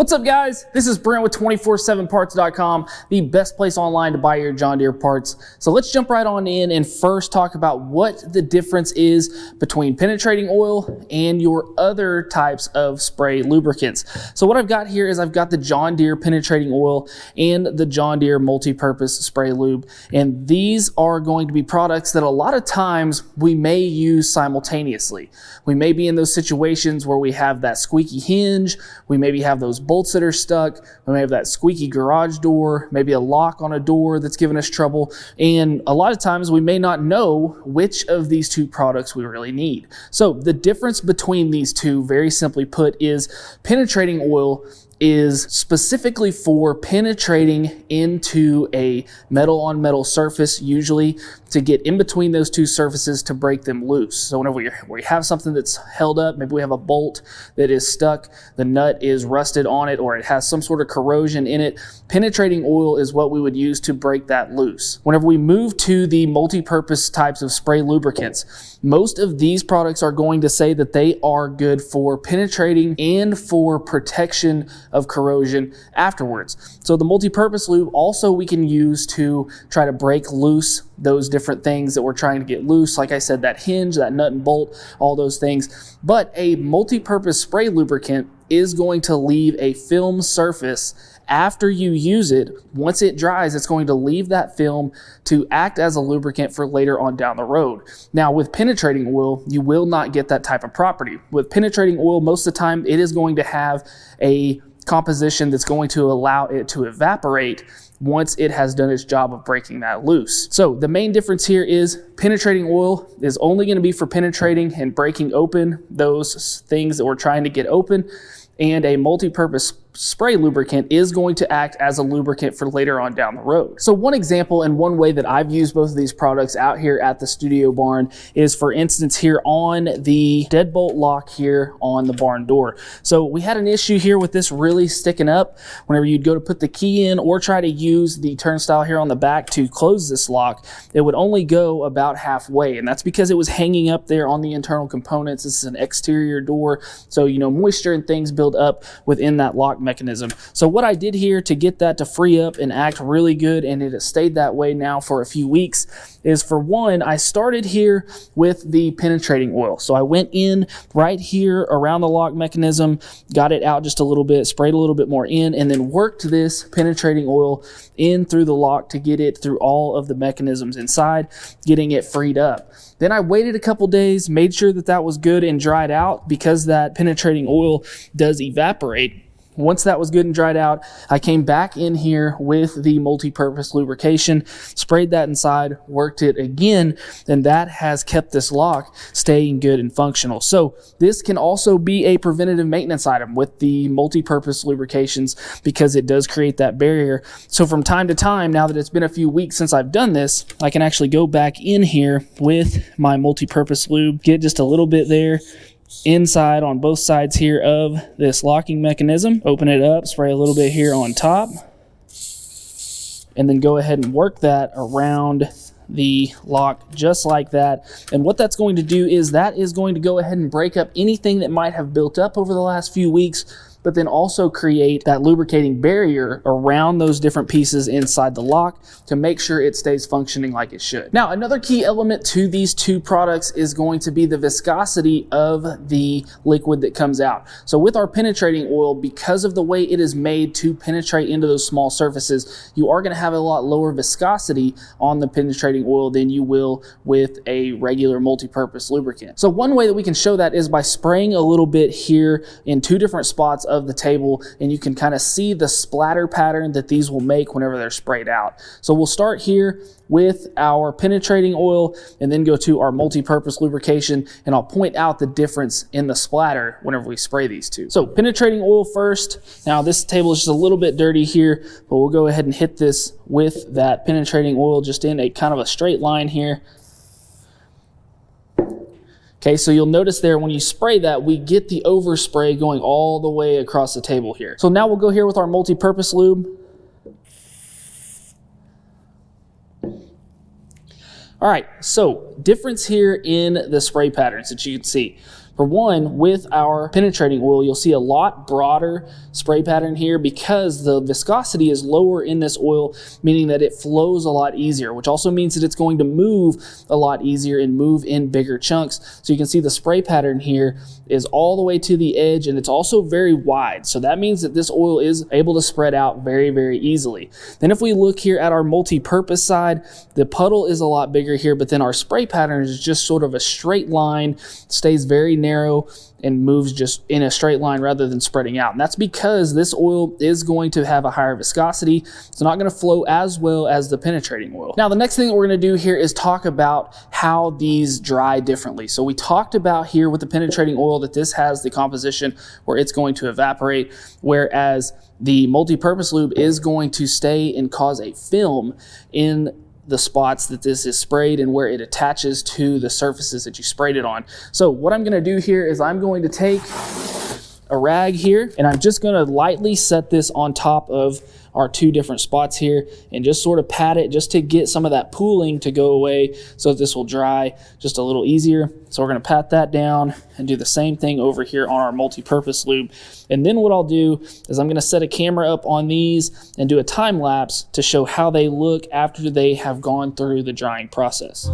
What's up, guys? This is Brent with 247parts.com, the best place online to buy your John Deere parts. So let's jump right on in and first talk about what the difference is between penetrating oil and your other types of spray lubricants. So what I've got here is I've got the John Deere penetrating oil and the John Deere multi-purpose spray lube. And these are going to be products that a lot of times we may use simultaneously. We may be in those situations where we have that squeaky hinge, we maybe have those bolts that are stuck, we may have that squeaky garage door, maybe a lock on a door that's giving us trouble, and a lot of times we may not know which of these two products we really need. So the difference between these two, very simply put, is penetrating oil is specifically for penetrating into a metal on metal surface, usually to get in between those two surfaces to break them loose. So whenever we have something that's held up, maybe we have a bolt that is stuck, the nut is rusted on it, or it has some sort of corrosion in it, penetrating oil is what we would use to break that loose. Whenever we move to the multi-purpose types of spray lubricants, most of these products are going to say that they are good for penetrating and for protection of corrosion afterwards. So the multi-purpose lube also we can use to try to break loose those different things that we're trying to get loose. Like I said, that hinge, that nut and bolt, all those things. But a multi-purpose spray lubricant is going to leave a film surface after you use it. Once it dries, it's going to leave that film to act as a lubricant for later on down the road. Now, with penetrating oil, you will not get that type of property. With penetrating oil, most of the time, it is going to have a composition that's going to allow it to evaporate once it has done its job of breaking that loose. So the main difference here is penetrating oil is only going to be for penetrating and breaking open those things that we're trying to get open, and a multi-purpose spray lubricant is going to act as a lubricant for later on down the road. So one example and one way that I've used both of these products out here at the studio barn is, for instance, here on the deadbolt lock here on the barn door. So we had an issue here with this really sticking up. Whenever you'd go to put the key in or try to use the turnstile here on the back to close this lock, it would only go about halfway, and that's because it was hanging up there on the internal components. This is an exterior door, so moisture and things build up within that lock mechanism. So what I did here to get that to free up and act really good, and it has stayed that way now for a few weeks, is, for one, I started here with the penetrating oil. So I went in right here around the lock mechanism, got it out just a little bit, sprayed a little bit more in, and then worked this penetrating oil in through the lock to get it through all of the mechanisms inside, getting it freed up. Then I waited a couple days, made sure that that was good and dried out, because that penetrating oil does evaporate. Once that was good and dried out, I came back in here with the multi-purpose lubrication, sprayed that inside, worked it again, and that has kept this lock staying good and functional. So this can also be a preventative maintenance item with the multi-purpose lubrications, because it does create that barrier. So from time to time, now that it's been a few weeks since I've done this, I can actually go back in here with my multi-purpose lube, get just a little bit there, inside on both sides here of this locking mechanism, open it up, spray a little bit here on top, and then go ahead and work that around the lock just like that. And what that's going to do is that is going to go ahead and break up anything that might have built up over the last few weeks, but then also create that lubricating barrier around those different pieces inside the lock to make sure it stays functioning like it should. Now, another key element to these two products is going to be the viscosity of the liquid that comes out. So with our penetrating oil, because of the way it is made to penetrate into those small surfaces, you are going to have a lot lower viscosity on the penetrating oil than you will with a regular multi-purpose lubricant. So one way that we can show that is by spraying a little bit here in two different spots of the table, and you can kind of see the splatter pattern that these will make whenever they're sprayed out. So we'll start here with our penetrating oil and then go to our multi-purpose lubrication, and I'll point out the difference in the splatter whenever we spray these two. So penetrating oil first. Now this table is just a little bit dirty here, but we'll go ahead and hit this with that penetrating oil just in a kind of a straight line here. Okay, so you'll notice there when you spray that, we get the overspray going all the way across the table here. So now we'll go here with our multi-purpose lube. All right, so difference here in the spray patterns that you can see. For one, with our penetrating oil, you'll see a lot broader spray pattern here because the viscosity is lower in this oil, meaning that it flows a lot easier, which also means that it's going to move a lot easier and move in bigger chunks. So you can see the spray pattern here is all the way to the edge, and it's also very wide. So that means that this oil is able to spread out very, very easily. Then if we look here at our multi-purpose side, the puddle is a lot bigger here, but then our spray pattern is just sort of a straight line, stays very narrow and moves just in a straight line rather than spreading out. And that's because this oil is going to have a higher viscosity. It's not going to flow as well as the penetrating oil. Now, the next thing that we're going to do here is talk about how these dry differently. So we talked about here with the penetrating oil that this has the composition where it's going to evaporate, whereas the multi-purpose lube is going to stay and cause a film in the spots that this is sprayed and where it attaches to the surfaces that you sprayed it on. So what I'm going to do here is I'm going to take a rag here and I'm just going to lightly set this on top of our two different spots here and just sort of pat it just to get some of that pooling to go away so that this will dry just a little easier. So we're going to pat that down and do the same thing over here on our multi-purpose lube. And then what I'll do is I'm going to set a camera up on these and do a time lapse to show how they look after they have gone through the drying process.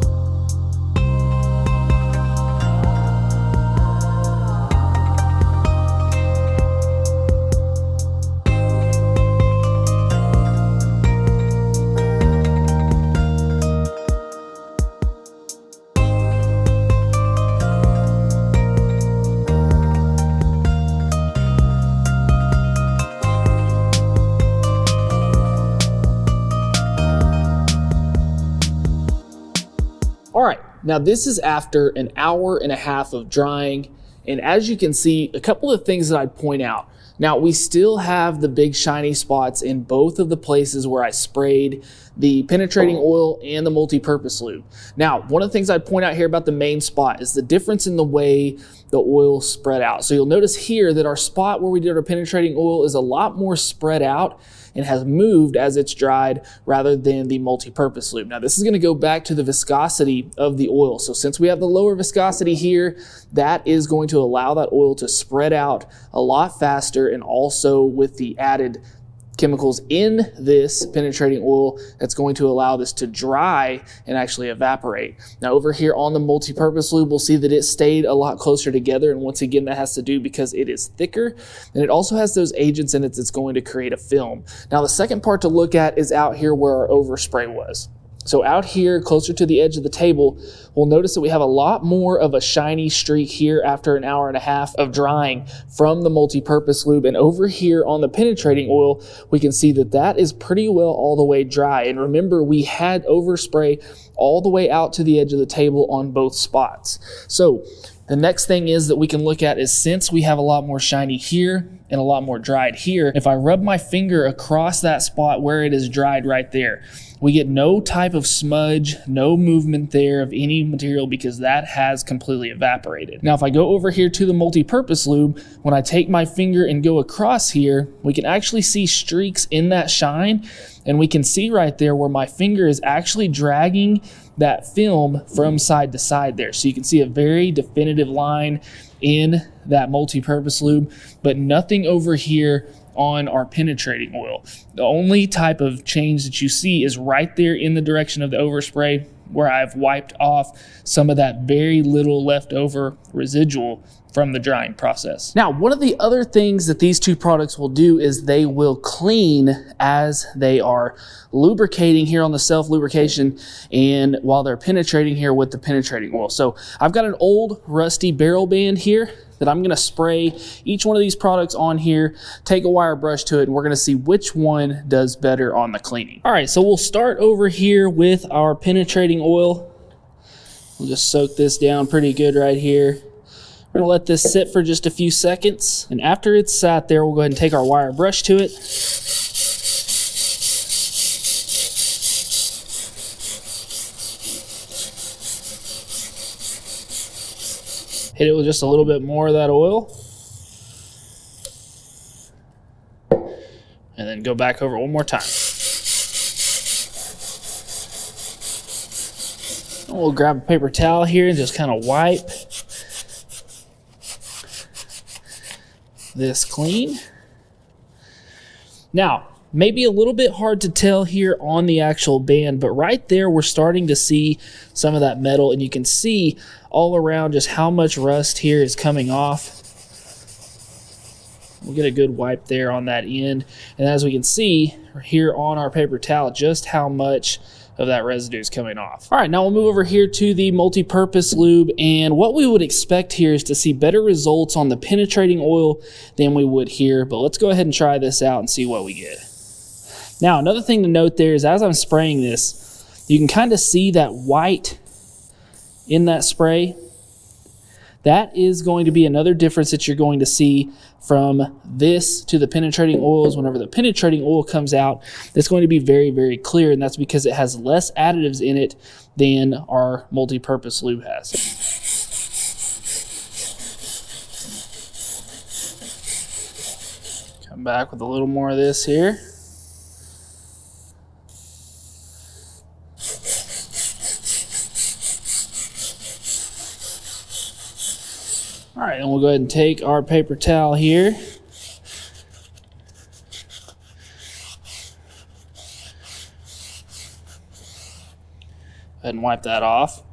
All right, now this is after an hour and a half of drying. And as you can see, a couple of things that I'd point out. Now we still have the big shiny spots in both of the places where I sprayed the penetrating oil and the multi-purpose lube. Now, one of the things I'd point out here about the main spot is the difference in the way the oil spread out. So you'll notice here that our spot where we did our penetrating oil is a lot more spread out and has moved as it's dried rather than the multi-purpose lube. Now this is going to go back to the viscosity of the oil. So since we have the lower viscosity here, that is going to allow that oil to spread out a lot faster, and also with the added chemicals in this penetrating oil, that's going to allow this to dry and actually evaporate. Now over here on the multi-purpose lube, we'll see that it stayed a lot closer together, and once again that has to do because it is thicker, and it also has those agents in it that's going to create a film. Now the second part to look at is out here where our overspray was. So out here closer to the edge of the table, we'll notice that we have a lot more of a shiny streak here after an hour and a half of drying from the multi-purpose lube. And over here on the penetrating oil, we can see that that is pretty well all the way dry. And remember, we had overspray all the way out to the edge of the table on both spots. So the next thing is that we can look at is, since we have a lot more shiny here and a lot more dried here, if I rub my finger across that spot where it is dried right there, we get no type of smudge, no movement there of any material because that has completely evaporated. Now, if I go over here to the multi-purpose lube, when I take my finger and go across here, we can actually see streaks in that shine, and we can see right there where my finger is actually dragging that film from side to side there. So you can see a very definitive line in that multi-purpose lube, but nothing over here on our penetrating oil. The only type of change that you see is right there in the direction of the overspray, where I've wiped off some of that very little leftover residual from the drying process. Now, one of the other things that these two products will do is they will clean as they are lubricating here on the self-lubrication and while they're penetrating here with the penetrating oil. So I've got an old rusty barrel band here that I'm gonna spray each one of these products on here, take a wire brush to it, and we're gonna see which one does better on the cleaning. All right, so we'll start over here with our penetrating oil. We'll just soak this down pretty good right here. We're gonna let this sit for just a few seconds, and after it's sat there, we'll go ahead and take our wire brush to it. Hit it with just a little bit more of that oil. And then go back over it one more time. And we'll grab a paper towel here and just kind of wipe this clean. Now, maybe a little bit hard to tell here on the actual band, but right there we're starting to see some of that metal, and you can see all around just how much rust here is coming off. We'll get a good wipe there on that end, and as we can see here on our paper towel just how much of that residue is coming off. All right, now we'll move over here to the multi-purpose lube, and what we would expect here is to see better results on the penetrating oil than we would here, but let's go ahead and try this out and see what we get. Now, another thing to note there is as I'm spraying this, you can kind of see that white in that spray. That is going to be another difference that you're going to see from this to the penetrating oils. Whenever the penetrating oil comes out, it's going to be very, very clear, and that's because it has less additives in it than our multi-purpose lube has. Come back with a little more of this here. All right, and we'll go ahead and take our paper towel here. Go ahead and wipe that off.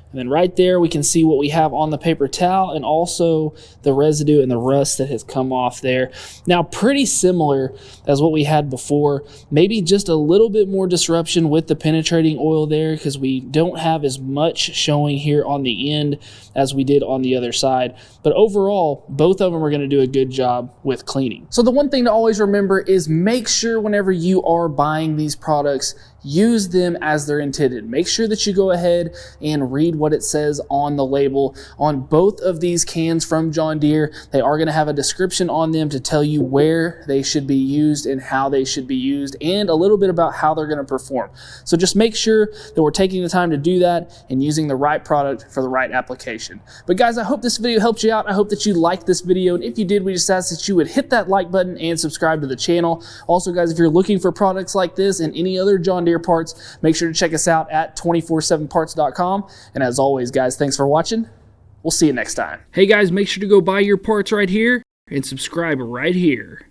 And then right there we can see what we have on the paper towel and also the residue and the rust that has come off there. Now, pretty similar as what we had before, maybe just a little bit more disruption with the penetrating oil there because we don't have as much showing here on the end as we did on the other side. But overall, both of them are going to do a good job with cleaning. So the one thing to always remember is make sure whenever you are buying these products, use them as they're intended. Make sure that you go ahead and read what it says on the label. On both of these cans from John Deere, they are going to have a description on them to tell you where they should be used and how they should be used and a little bit about how they're going to perform. So just make sure that we're taking the time to do that and using the right product for the right application. But guys, I hope this video helped you out. I hope that you liked this video, and if you did, we just ask that you would hit that like button and subscribe to the channel. Also guys, if you're looking for products like this and any other John Deere parts, make sure to check us out at 247parts.com. And as always guys, thanks for watching. We'll see you next time. Hey guys, make sure to go buy your parts right here and subscribe right here.